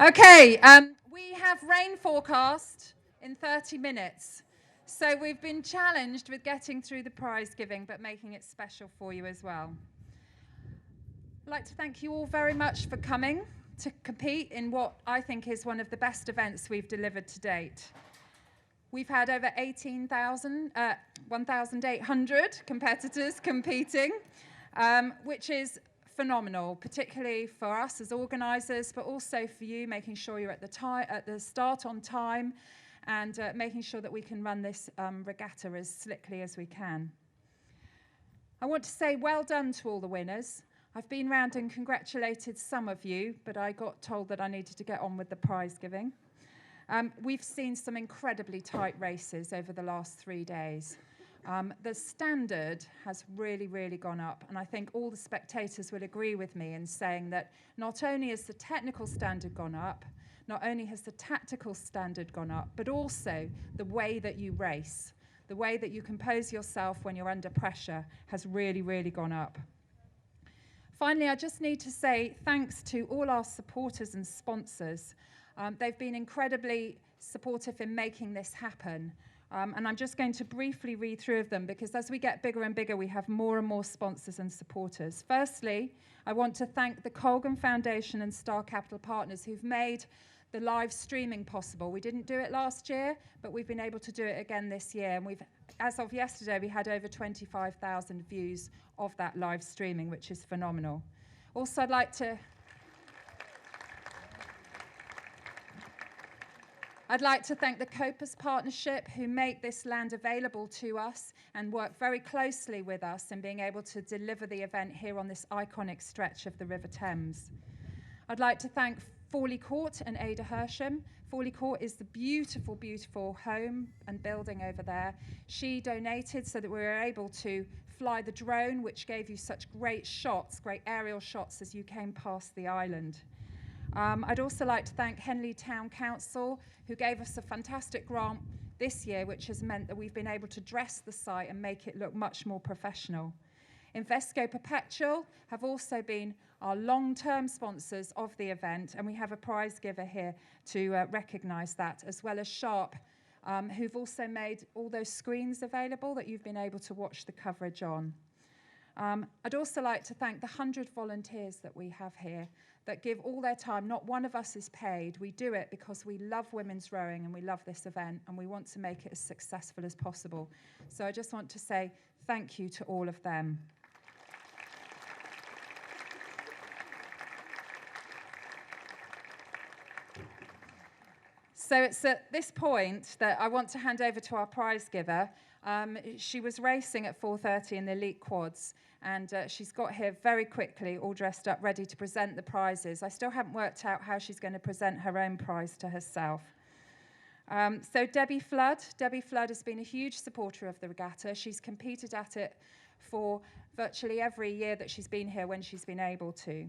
Okay, we have rain forecast in 30 minutes. So we've been challenged with getting through the prize giving, but making it special for you as well. I'd like to thank you all very much for coming to compete in what I think is one of the best events we've delivered to date. We've had over 1,800 competitors competing, which is phenomenal, particularly for us as organisers, but also for you, making sure you're at the start on time and making sure that we can run this regatta as slickly as we can. I want to say well done to all the winners. I've been round and congratulated some of you, but I got told that I needed to get on with the prize giving. We've seen some incredibly tight races over the last 3 days. The standard has really, really gone up, and I think all the spectators will agree with me in saying that not only has the technical standard gone up, not only has the tactical standard gone up, but also the way that you race, the way that you compose yourself when you're under pressure has really, really gone up. Finally, I just need to say thanks to all our supporters and sponsors. They've been incredibly supportive in making this happen. And I'm just going to briefly read through of them because as we get bigger and bigger, we have more and more sponsors and supporters. Firstly, I want to thank the Colgan Foundation and Star Capital Partners who've made the live streaming possible. We didn't do it last year, but we've been able to do it again this year. And as of yesterday, we had over 25,000 views of that live streaming, which is phenomenal. Also, I'd like to thank the Copus Partnership who make this land available to us and work very closely with us in being able to deliver the event here on this iconic stretch of the River Thames. I'd like to thank Fawley Court and Ada Hersham. Fawley Court is the beautiful, beautiful home and building over there. She donated so that we were able to fly the drone, which gave you such great shots, great aerial shots as you came past the island. I'd also like to thank Henley Town Council, who gave us a fantastic grant this year, which has meant that we've been able to dress the site and make it look much more professional. Invesco Perpetual have also been our long-term sponsors of the event, and we have a prize giver here to recognise that, as well as Sharp, who've also made all those screens available that you've been able to watch the coverage on. I'd also like to thank the 100 volunteers that we have here that give all their time. Not one of us is paid. We do it because we love women's rowing and we love this event and we want to make it as successful as possible. So I just want to say thank you to all of them. So it's at this point that I want to hand over to our prize giver. She was racing at 4:30 in the elite quads, and she's got here very quickly, all dressed up, ready to present the prizes. I still haven't worked out how she's going to present her own prize to herself. So Debbie Flood has been a huge supporter of the regatta. She's competed at it for virtually every year that she's been here when she's been able to.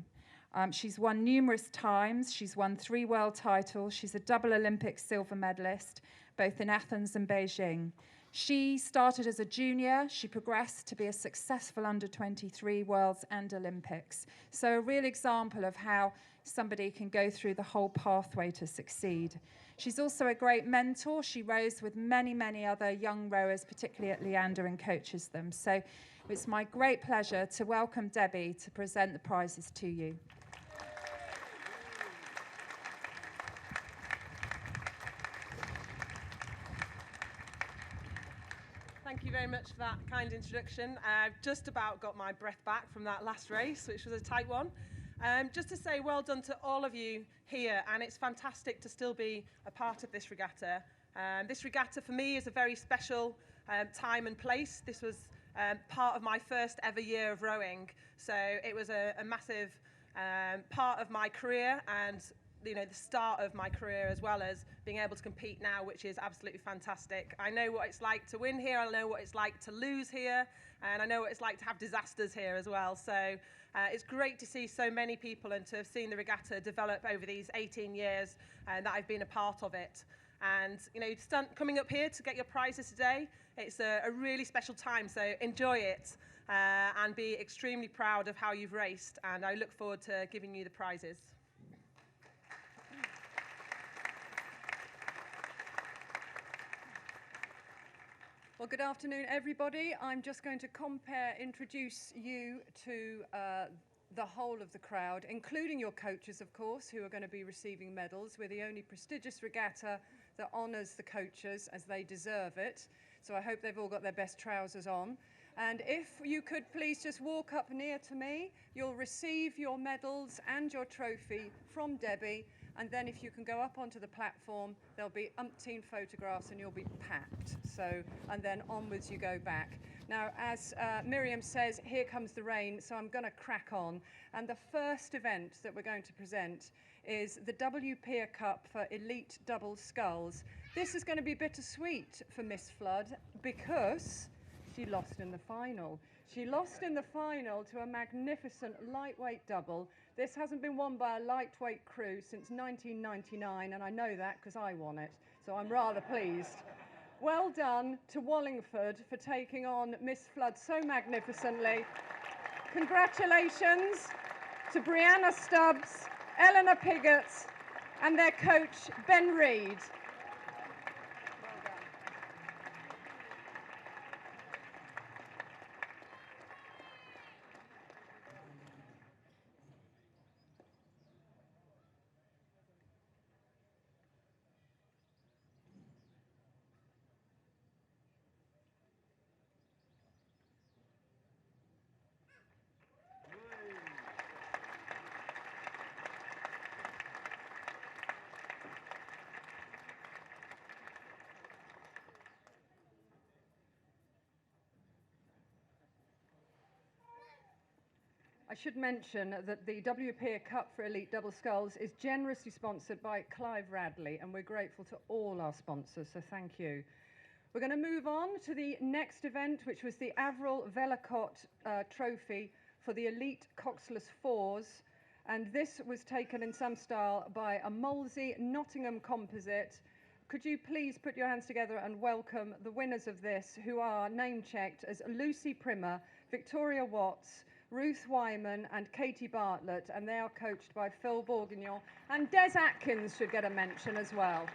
She's won numerous times. She's won 3 world titles. She's a double Olympic silver medalist, both in Athens and Beijing. She started as a junior. She progressed to be a successful under-23 Worlds and Olympics. So a real example of how somebody can go through the whole pathway to succeed. She's also a great mentor. She rows with many, many other young rowers, particularly at Leander, and coaches them. So it's my great pleasure to welcome Debbie to present the prizes to you. Thank you very much for that kind introduction. I've just about got my breath back from that last race, which was a tight one. Just to say well done to all of you here, and it's fantastic to still be a part of this regatta. This regatta for me is a very special time and place. This was part of my first ever year of rowing, so it was a massive part of my career and the start of my career, as well as being able to compete now, which is absolutely fantastic. I know what it's like to win here, I know what it's like to lose here, and I know what it's like to have disasters here as well. So it's great to see so many people and to have seen the regatta develop over these 18 years that I've been a part of it. And coming up here to get your prizes today, it's a really special time, so enjoy it and be extremely proud of how you've raced, and I look forward to giving you the prizes. Well, good afternoon, everybody. I'm just going to introduce you to the whole of the crowd, including your coaches, of course, who are going to be receiving medals. We're the only prestigious regatta that honours the coaches as they deserve it. So I hope they've all got their best trousers on. And if you could please just walk up near to me, you'll receive your medals and your trophy from Debbie. And then if you can go up onto the platform, there'll be umpteen photographs and you'll be packed. So, and then onwards you go back. Now, as Miriam says, here comes the rain, so I'm going to crack on. And the first event that we're going to present is the W Pier Cup for Elite Double Sculls. This is going to be bittersweet for Miss Flood because she lost in the final. She lost in the final to a magnificent lightweight double. This hasn't been won by a lightweight crew since 1999, and I know that because I won it, so I'm rather pleased. Well done to Wallingford for taking on Miss Flood so magnificently. Congratulations to Brianna Stubbs, Eleanor Piggott, and their coach, Ben Reed. I should mention that the WPA Cup for Elite Double Sculls is generously sponsored by Clive Radley, and we're grateful to all our sponsors, so thank you. We're going to move on to the next event, which was the Avril Vellacott Trophy for the Elite Coxless Fours, and this was taken in some style by a Molesey Nottingham composite. Could you please put your hands together and welcome the winners of this, who are name-checked as Lucy Primmer, Victoria Watts, Ruth Wyman and Katie Bartlett, and they are coached by Phil Bourguignon, and Des Atkins should get a mention as well.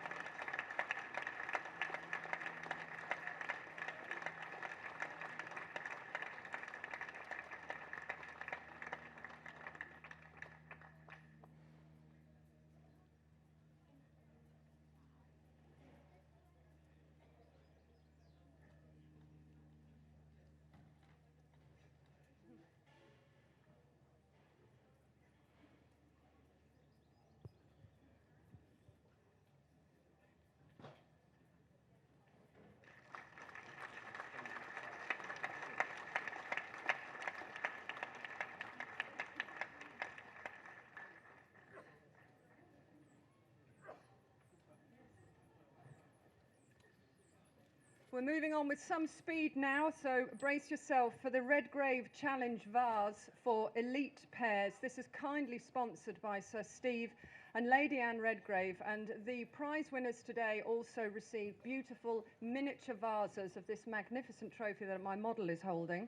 We're moving on with some speed now, so brace yourself for the Redgrave Challenge Vase for elite pairs. This is kindly sponsored by Sir Steve and Lady Anne Redgrave, and the prize winners today also received beautiful miniature vases of this magnificent trophy that my model is holding.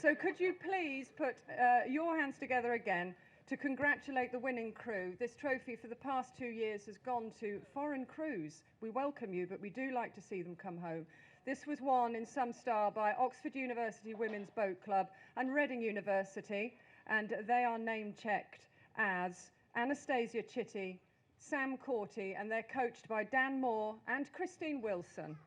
So could you please put your hands together again to congratulate the winning crew. This trophy for the past 2 years has gone to foreign crews. We welcome you, but we do like to see them come home. This was won in some style by Oxford University Women's Boat Club and Reading University, and they are name-checked as Anastasia Chitty, Sam Corty, and they're coached by Dan Moore and Christine Wilson.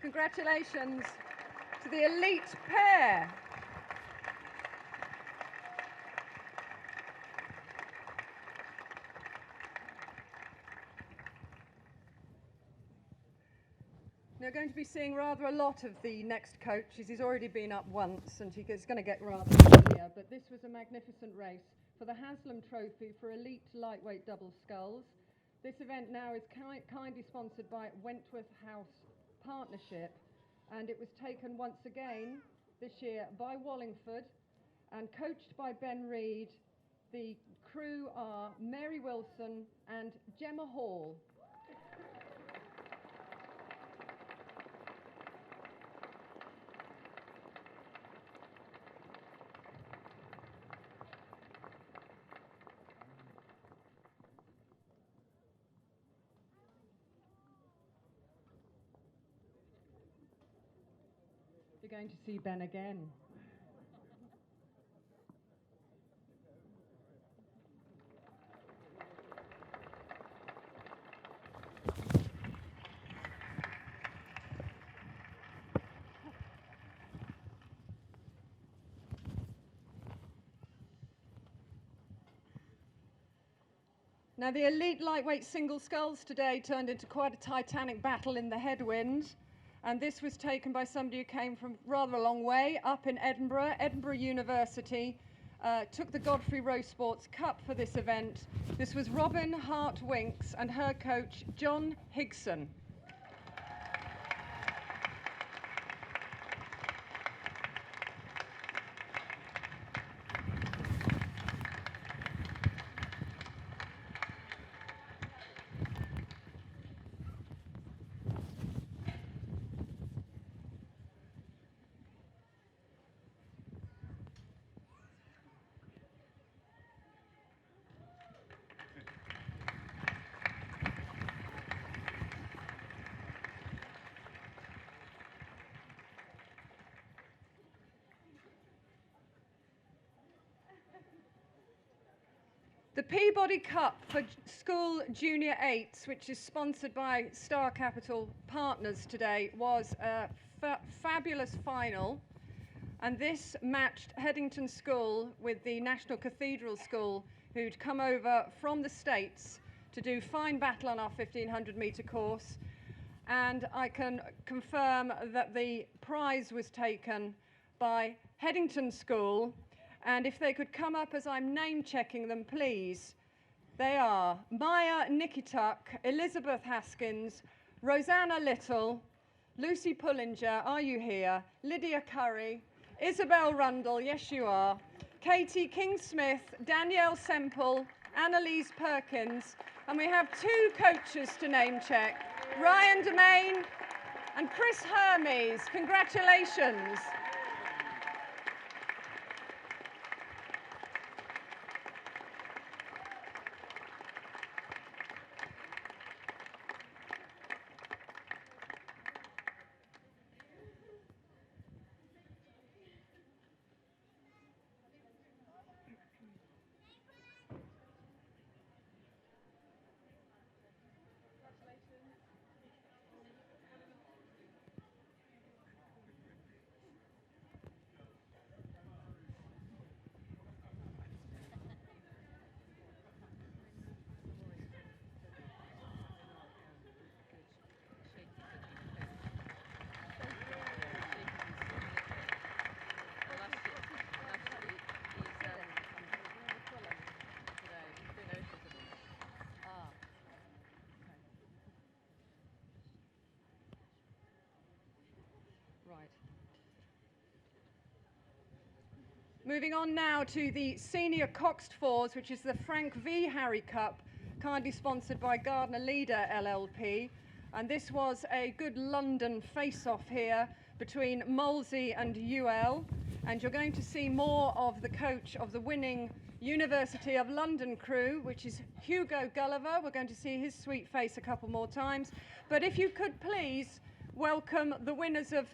Congratulations to the elite pair. You're going to be seeing rather a lot of the next coach, as he's already been up once and he's going to get rather familiar. But this was a magnificent race for the Haslam Trophy for Elite Lightweight Double Sculls. This event now is kindly sponsored by Wentworth House Partnership, and it was taken once again this year by Wallingford and coached by Ben Reed. The crew are Mary Wilson and Gemma Hall. You're going to see Ben again. Now, the elite lightweight single sculls today turned into quite a titanic battle in the headwind. And this was taken by somebody who came from rather a long way, up in Edinburgh. Edinburgh University took the Godfrey Roe Sports Cup for this event. This was Robin Hart-Winks and her coach, John Higson. The Peabody Cup for School Junior 8s, which is sponsored by Star Capital Partners today, was a fabulous final. And this matched Headington School with the National Cathedral School, who'd come over from the States to do fine battle on our 1500-metre course. And I can confirm that the prize was taken by Headington School. And if they could come up as I'm name-checking them, please. They are Maya Nikituk, Elizabeth Haskins, Rosanna Little, Lucy Pullinger, are you here? Lydia Curry, Isabel Rundle, yes you are, Katie King-Smith, Danielle Semple, Annalise Perkins, and we have two coaches to name-check, Ryan Domain and Chris Hermes. Congratulations. Moving on now to the Senior Coxed Fours, which is the Frank V. Harry Cup, kindly sponsored by Gardner Leader LLP. And this was a good London face-off here between Molesey and UL. And you're going to see more of the coach of the winning University of London crew, which is Hugo Gulliver. We're going to see his sweet face a couple more times. But if you could please welcome the winners of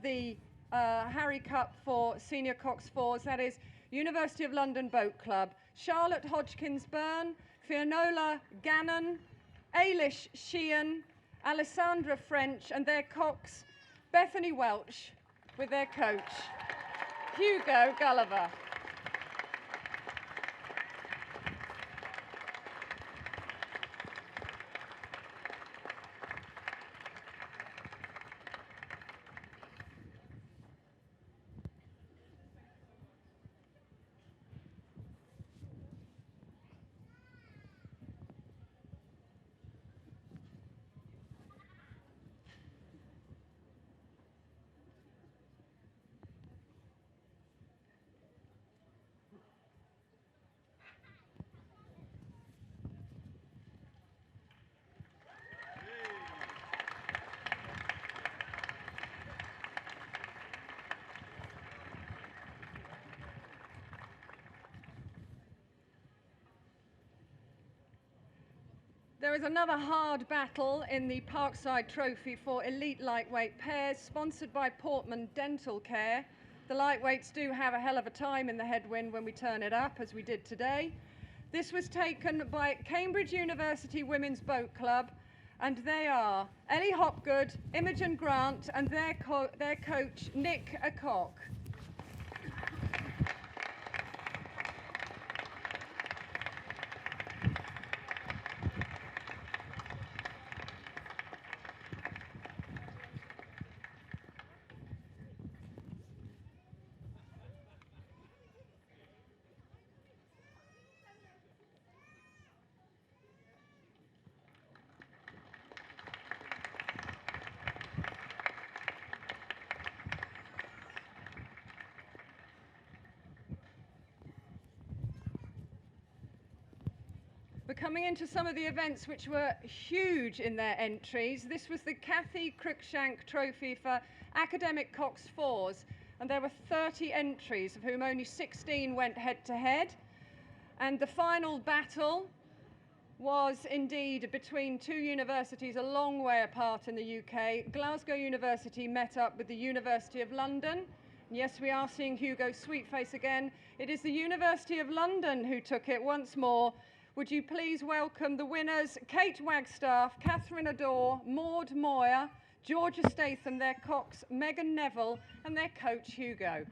the Harry Cup for Senior Cox Fours, that is University of London Boat Club, Charlotte Hodgkins Byrne, Fiona Gannon, Ailish Sheehan, Alessandra French and their cox, Bethany Welch with their coach, Hugo Gulliver. There is another hard battle in the Parkside Trophy for elite lightweight pairs, sponsored by Portman Dental Care. The lightweights do have a hell of a time in the headwind when we turn it up, as we did today. This was taken by Cambridge University Women's Boat Club, and they are Ellie Hopgood, Imogen Grant, and their coach, Nick Acock. But coming into some of the events which were huge in their entries, this was the Kathy Cruikshank Trophy for Academic Cox Fours, and there were 30 entries, of whom only 16 went head-to-head. And the final battle was indeed between two universities a long way apart in the UK. Glasgow University met up with the University of London. And yes, we are seeing Hugo Sweetface again. It is the University of London who took it once more. Would you please welcome the winners, Kate Wagstaff, Catherine Adore, Maud Moyer, Georgia Statham, their cox, Megan Neville, and their coach, Hugo.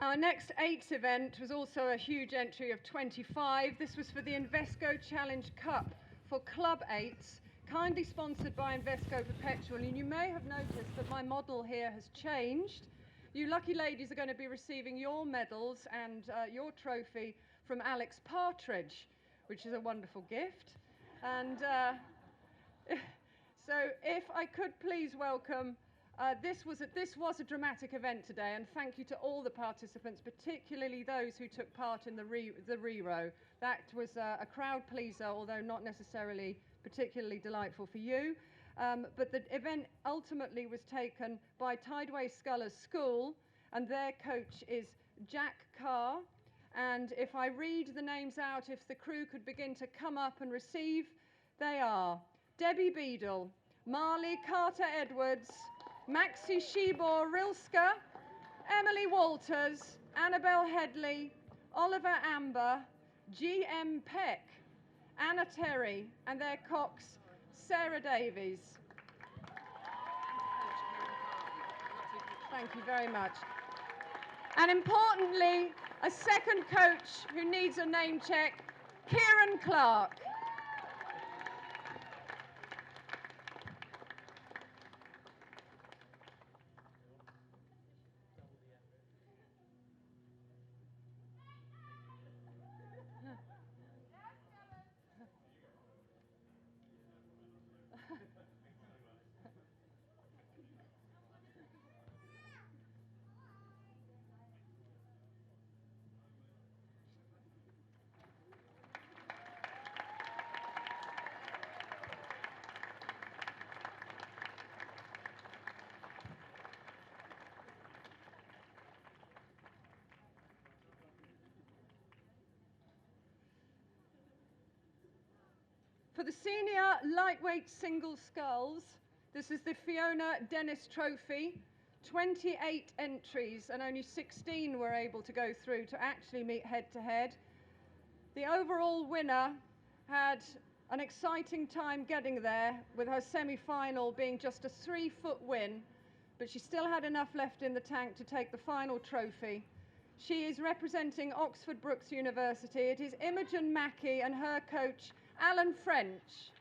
Our next eights event was also a huge entry of 25. This was for the Invesco Challenge Cup for Club Eights, kindly sponsored by Invesco Perpetual. And you may have noticed that my model here has changed. You lucky ladies are going to be receiving your medals and your trophy from Alex Partridge, which is a wonderful gift. And so if I could please welcome, this was a dramatic event today, and thank you to all the participants, particularly those who took part in the re-row. That was a crowd pleaser, although not necessarily particularly delightful for you. But the event ultimately was taken by Tideway Scullers School, and their coach is Jack Carr. And if I read the names out, if the crew could begin to come up and receive, they are Debbie Beadle, Marley Carter-Edwards, Maxie Shebor Rilska, Emily Walters, Annabelle Headley, Oliver Amber, G.M. Peck, Anna Terry, and their cox, Sarah Davies. Thank you very much. And importantly, a second coach who needs a name check, Kieran Clark. For the senior lightweight single sculls, this is the Fiona Dennis Trophy. 28 entries and only 16 were able to go through to actually meet head-to-head. The overall winner had an exciting time getting there, with her semi-final being just a 3-foot win, but she still had enough left in the tank to take the final trophy. She is representing Oxford Brookes University. It is Imogen Mackey and her coach, Alan French.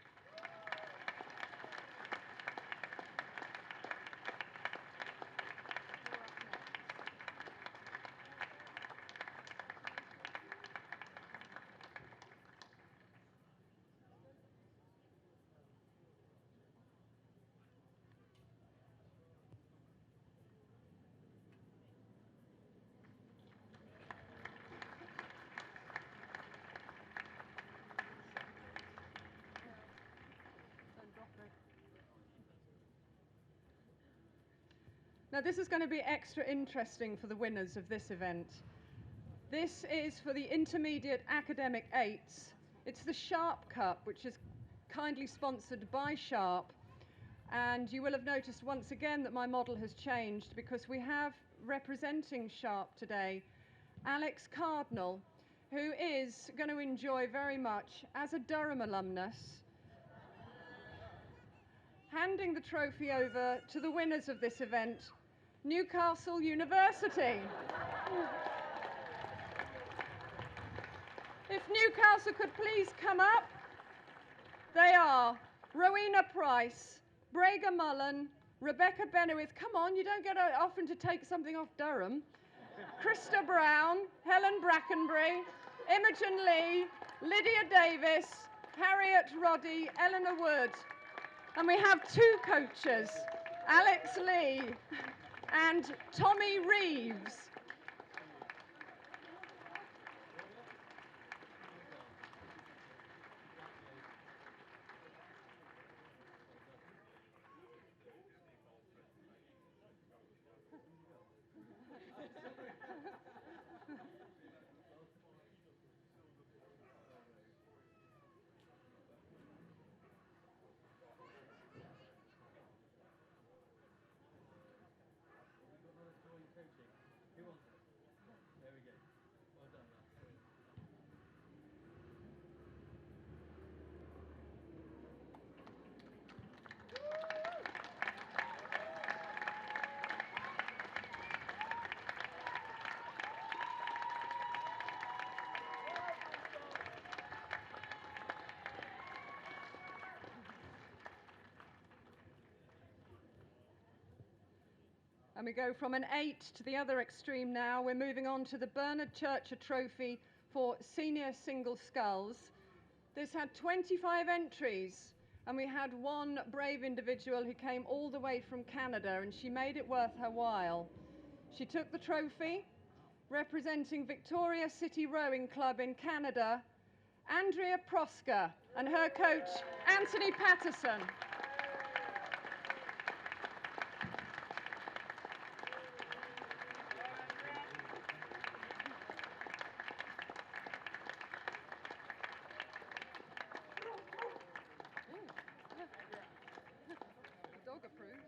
Now this is going to be extra interesting for the winners of this event. This is for the intermediate academic eights. It's the Sharp Cup, which is kindly sponsored by Sharp. And you will have noticed once again that my model has changed because we have representing Sharp today Alex Cardinal, who is going to enjoy very much, as a Durham alumnus, handing the trophy over to the winners of this event, Newcastle University. If Newcastle could please come up. They are Rowena Price, Brega Mullen, Rebecca Benowith. Come on, you don't get often to take something off Durham. Krista Brown, Helen Brackenbury, Imogen Lee, Lydia Davis, Harriet Roddy, Eleanor Wood. And we have two coaches, Alex Lee and Tommy Reeves. And we go from an 8 to the other extreme now. We're moving on to the Bernard Churcher Trophy for senior single sculls. This had 25 entries, and we had one brave individual who came all the way from Canada, and she made it worth her while. She took the trophy, representing Victoria City Rowing Club in Canada, Andrea Proska, and her coach, Anthony Patterson. Dog approves.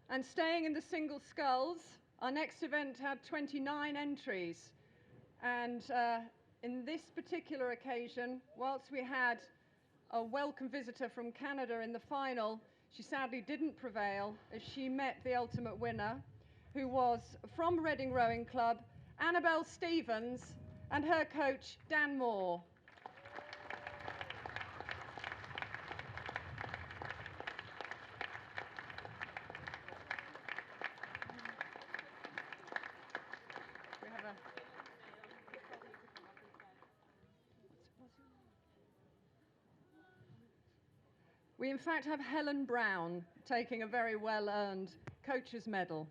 And staying in the single sculls, our next event had 29 entries. And in this particular occasion, whilst we had a welcome visitor from Canada in the final, she sadly didn't prevail as she met the ultimate winner, who was from Reading Rowing Club, Annabelle Stevens, and her coach, Dan Moore. We in fact have Helen Brown taking a very well-earned coach's medal.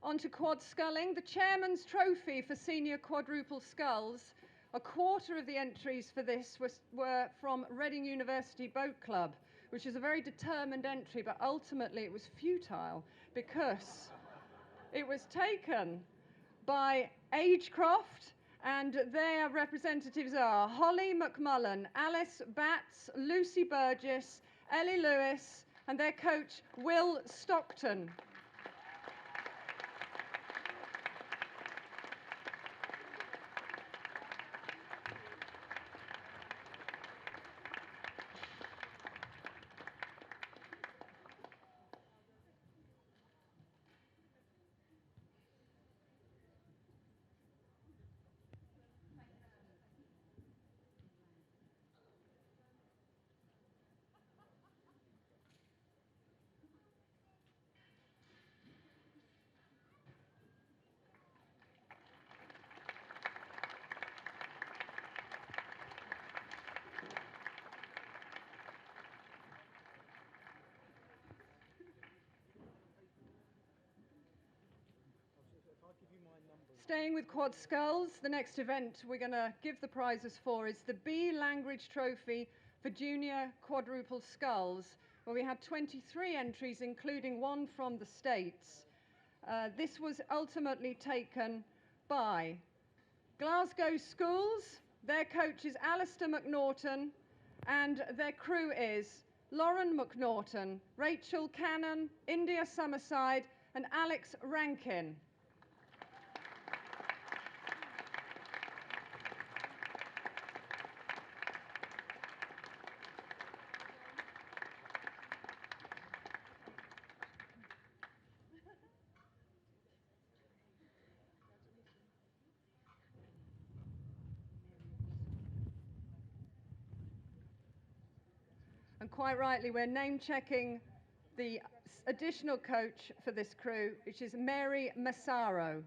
On to quad sculling, the chairman's trophy for senior quadruple sculls A quarter of the entries for this were from Reading University Boat Club, which is a very determined entry, but ultimately it was futile because it was taken by Agecroft, and their representatives are Holly McMullen, Alice Batts, Lucy Burgess, Ellie Lewis, and their coach, Will Stockton. Staying with quad sculls, the next event we're going to give the prizes for is the B Language Trophy for Junior Quadruple Sculls, where we had 23 entries, including one from the States. This was ultimately taken by Glasgow Schools. Their coach is Alistair McNaughton, and their crew is Lauren McNaughton, Rachel Cannon, India Summerside, and Alex Rankin. And quite rightly, we're name-checking the additional coach for this crew, which is Mary Massaro.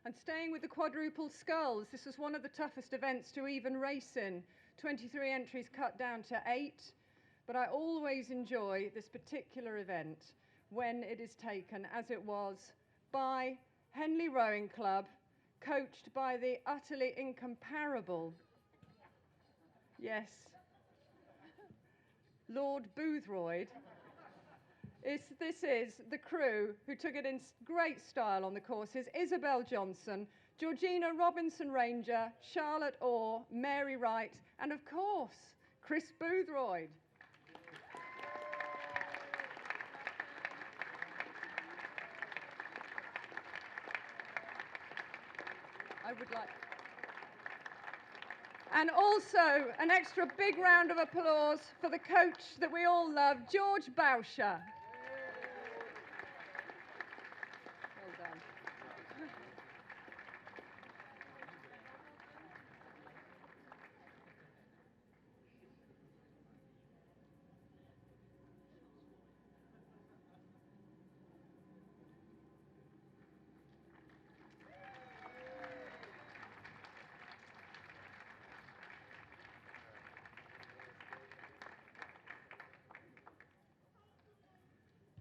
And staying with the quadruple sculls, this was one of the toughest events to even race in. 23 entries cut down to 8. But I always enjoy this particular event when it is taken, as it was, by Henley Rowing Club, coached by the utterly incomparable, yes, Lord Boothroyd. This is the crew who took it in great style on the courses: Isabel Johnson, Georgina Robinson Ranger, Charlotte Orr, Mary Wright, and of course, Chris Boothroyd. I would like... And also an extra big round of applause for the coach that we all love, George Bauscher. Well done.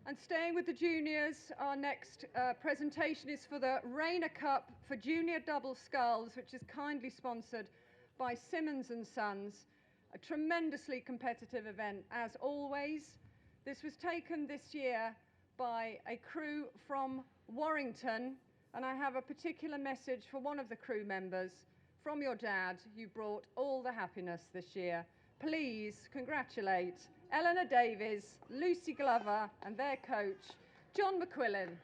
And staying with the juniors, our next presentation is for the Rayner Cup for Junior Double Sculls, which is kindly sponsored by Simmons & Sons. A tremendously competitive event, as always. This was taken this year by a crew from Warrington, and I have a particular message for one of the crew members. From your dad, you brought all the happiness this year. Please congratulate Eleanor Davies, Lucy Glover, and their coach, John McQuillan.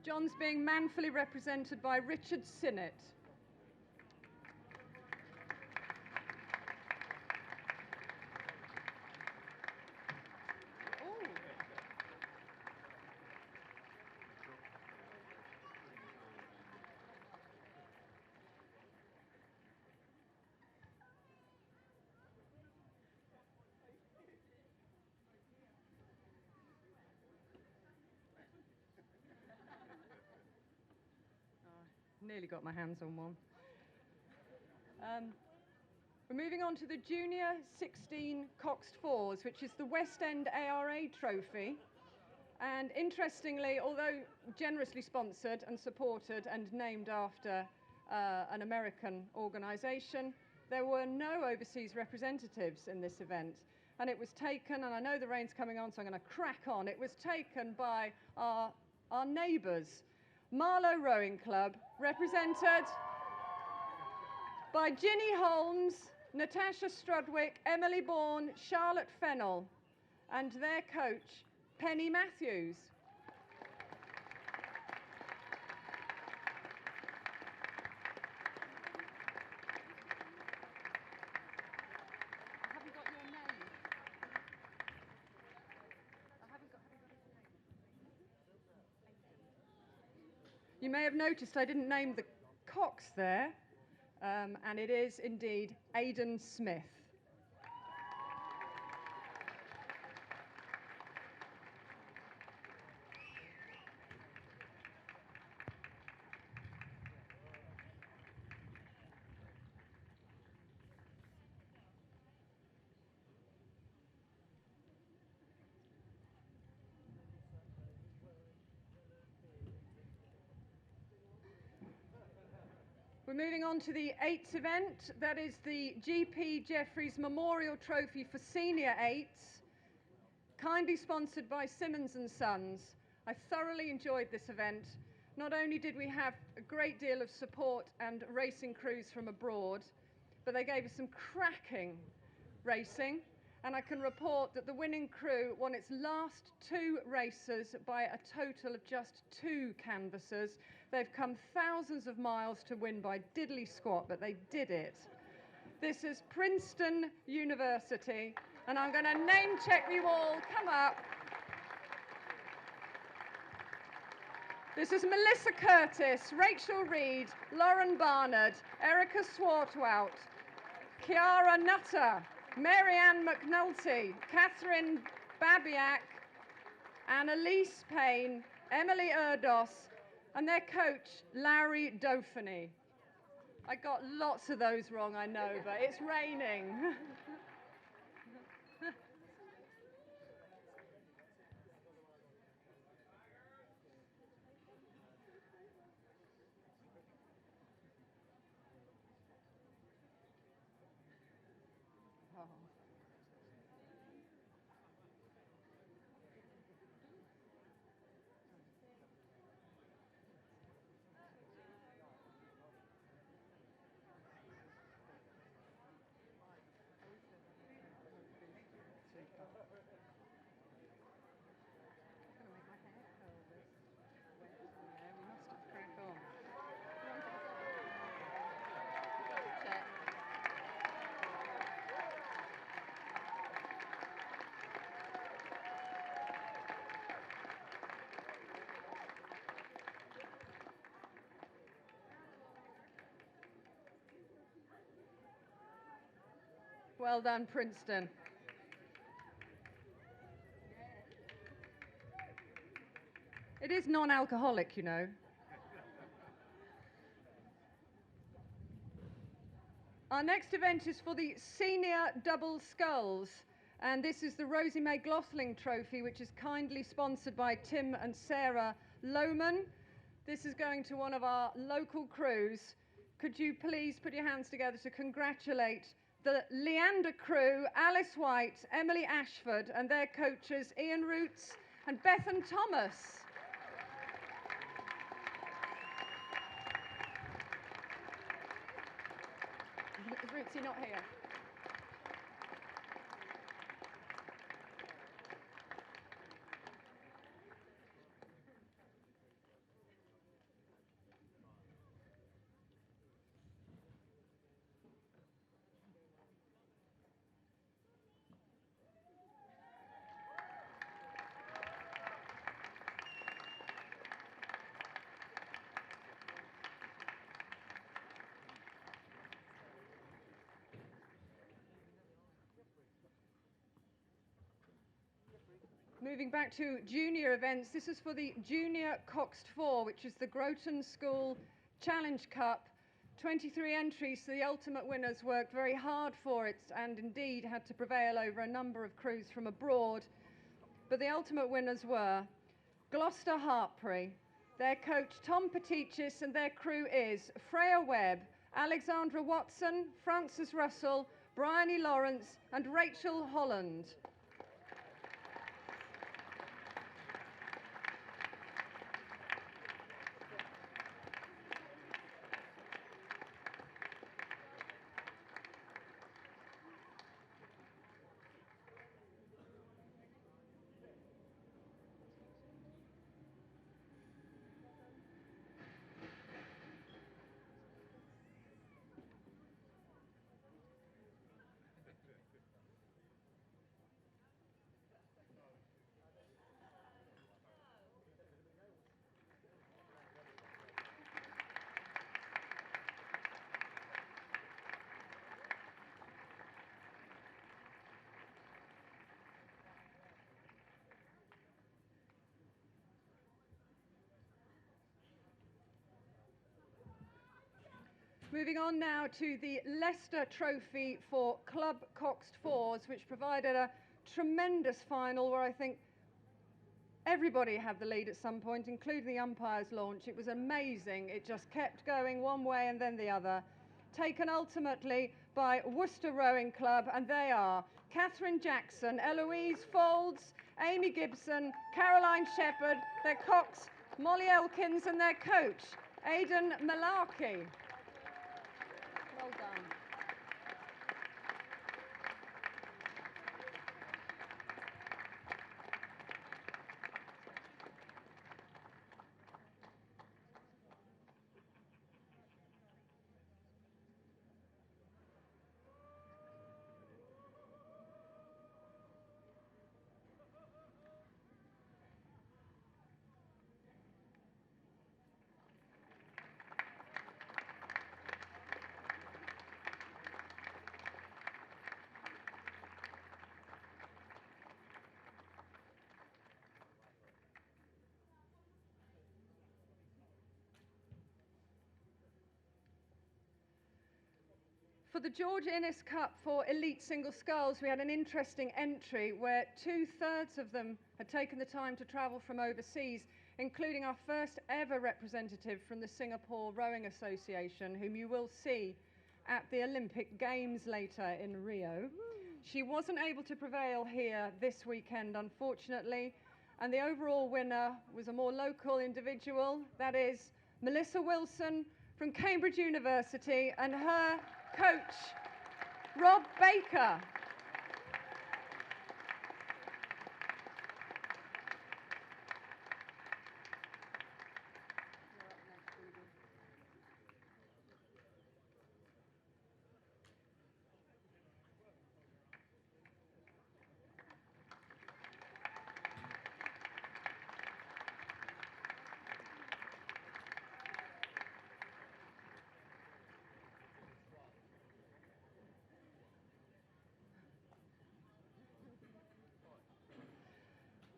John's being manfully represented by Richard Sinnott. Nearly got my hands on one. We're moving on to the Junior 16 Coxed Fours, which is the West End ARA Trophy. And interestingly, although generously sponsored and supported and named after an American organisation, there were no overseas representatives in this event. And it was taken, and I know the rain's coming on, so I'm going to crack on. It was taken by our neighbours, Marlow Rowing Club, represented by Ginny Holmes, Natasha Strudwick, Emily Bourne, Charlotte Fennell, and their coach, Penny Matthews. Have you got your name? You may have noticed I didn't name the cox there, and it is indeed Aidan Smith. We're moving on to the 8th event. That is the GP Jeffreys Memorial Trophy for Senior 8s, kindly sponsored by Simmons & Sons. I thoroughly enjoyed this event. Not only did we have a great deal of support and racing crews from abroad, but they gave us some cracking racing. And I can report that the winning crew won its last 2 races by a total of just 2 canvassers. They've come thousands of miles to win by diddly squat, but they did it. This is Princeton University, and I'm going to name check you all. Come up. This is Melissa Curtis, Rachel Reed, Lauren Barnard, Erica Swartwout, Kiara Nutter, Marianne McNulty, Catherine Babiak, Annalise Payne, Emily Erdos, and their coach, Larry Dauphiny. I got lots of those wrong, I know, but it's raining. Well done, Princeton. It is non-alcoholic, you know. Our next event is for the Senior Double Sculls, and this is the Rosie May Glothling Trophy, which is kindly sponsored by Tim and Sarah Lohman. This is going to one of our local crews. Could you please put your hands together to congratulate the Leander crew, Alice White, Emily Ashford, and their coaches, Ian Roots and Bethan Thomas. Is Rootsy not here? Moving back to junior events, this is for the Junior Coxed Four, which is the Groton School Challenge Cup. 23 entries, so the ultimate winners worked very hard for it and indeed had to prevail over a number of crews from abroad. But the ultimate winners were Gloucester Hartpury, their coach Tom Petichis, and their crew is Freya Webb, Alexandra Watson, Frances Russell, Bryony Lawrence and Rachel Holland. Moving on now to the Leicester Trophy for Club Coxed Fours, which provided a tremendous final where I think everybody had the lead at some point, including the umpire's launch. It was amazing. It just kept going one way and then the other. Taken ultimately by Worcester Rowing Club, and they are Catherine Jackson, Eloise Folds, Amy Gibson, Caroline Shepherd, their cox Molly Elkins, and their coach Aidan Malarkey. Well done. For the George Innes Cup for Elite Single Sculls, we had an interesting entry where 2/3 of them had taken the time to travel from overseas, including our first ever representative from the Singapore Rowing Association, whom you will see at the Olympic Games later in Rio. She wasn't able to prevail here this weekend, unfortunately, and the overall winner was a more local individual, that is Melissa Wilson from Cambridge University, and her coach, Rob Baker.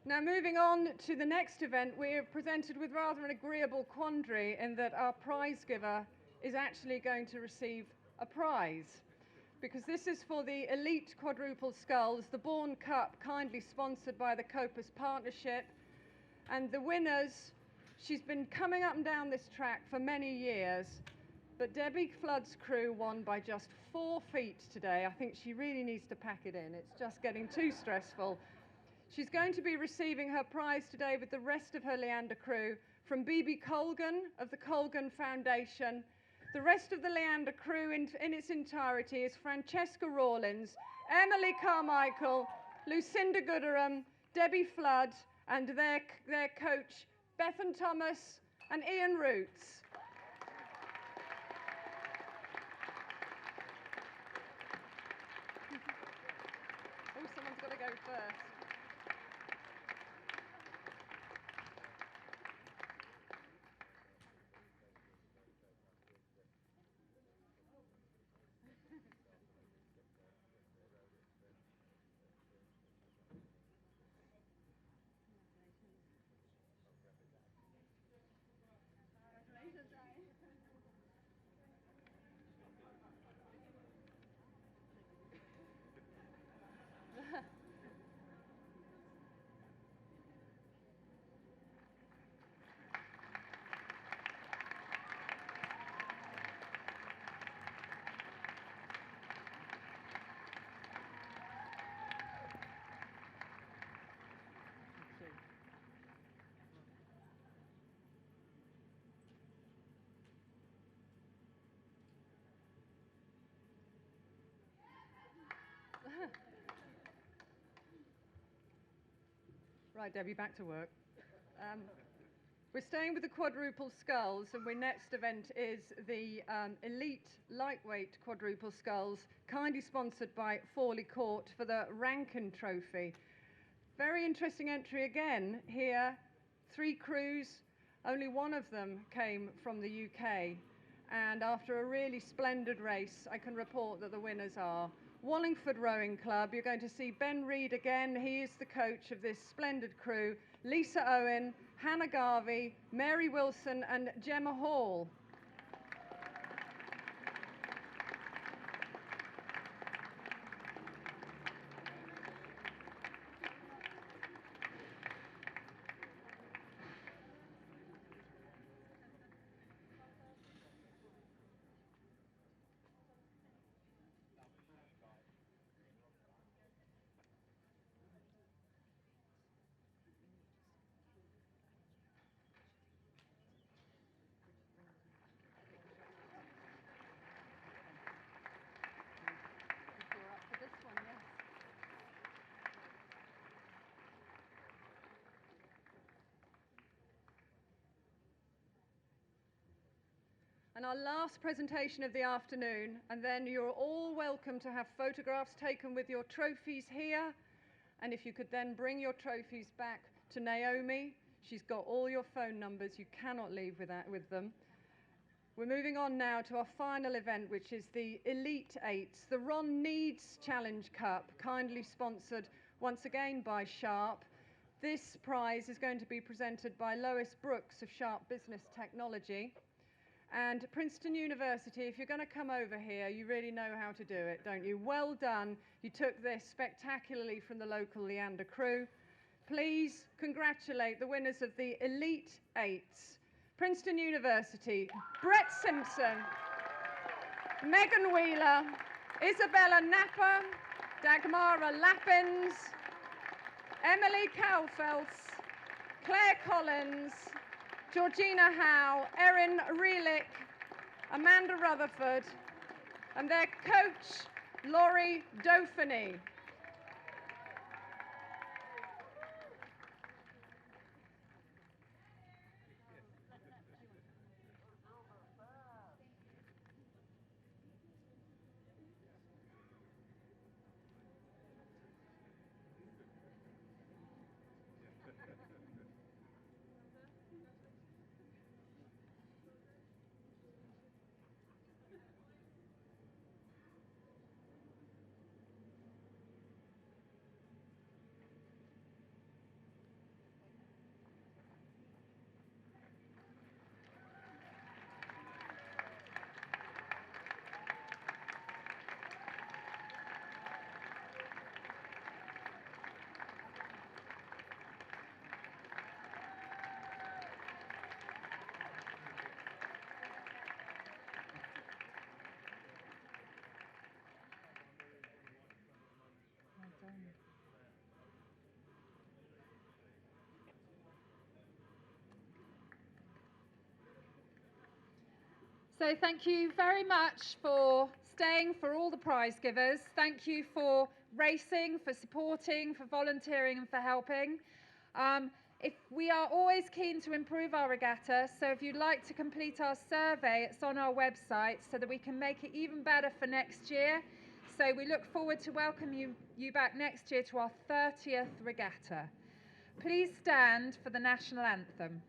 Now, moving on to the next event, we're presented with rather an agreeable quandary in that our prize giver is actually going to receive a prize, because this is for the Elite Quadruple Sculls, the Bourne Cup, kindly sponsored by the Copus Partnership. And the winners, she's been coming up and down this track for many years, but Debbie Flood's crew won by just 4 feet today. I think she really needs to pack it in. It's just getting too stressful. She's going to be receiving her prize today with the rest of her Leander crew from BB Colgan of the Colgan Foundation. The rest of the Leander crew in its entirety is Francesca Rawlins, Emily Carmichael, Lucinda Gooderham, Debbie Flood, and their coach, Bethan Thomas and Ian Roots. Oh, someone's got to go first. Congratulations, Ryan. Right, Debbie, back to work. We're staying with the quadruple sculls, and our next event is the elite lightweight quadruple sculls, kindly sponsored by Fawley Court for the Rankin Trophy. Very interesting entry again here. 3 crews, only one of them came from the UK. And after a really splendid race, I can report that the winners are Wallingford Rowing Club. You're going to see Ben Reed again. He is the coach of this splendid crew. Lisa Owen, Hannah Garvey, Mary Wilson and Gemma Hall. And our last presentation of the afternoon, and then you're all welcome to have photographs taken with your trophies here. And if you could then bring your trophies back to Naomi, she's got all your phone numbers, you cannot leave with them. We're moving on now to our final event, which is the Elite Eights, the Ron Needs Challenge Cup, kindly sponsored once again by Sharp. This prize is going to be presented by Lois Brooks of Sharp Business Technology. And Princeton University, if you're going to come over here, you really know how to do it, don't you? Well done. You took this spectacularly from the local Leander crew. Please congratulate the winners of the Elite Eights. Princeton University, Brett Simpson, Megan Wheeler, Isabella Napper, Dagmara Lappins, Emily Cowfelts, Claire Collins, Georgina Howe, Erin Reelick, Amanda Rutherford, and their coach, Laurie Dauphiny. So thank you very much for staying, for all the prize givers. Thank you for racing, for supporting, for volunteering and for helping. If we are always keen to improve our regatta, so if you'd like to complete our survey, it's on our website so that we can make it even better for next year. So we look forward to welcoming you back next year to our 30th regatta. Please stand for the national anthem.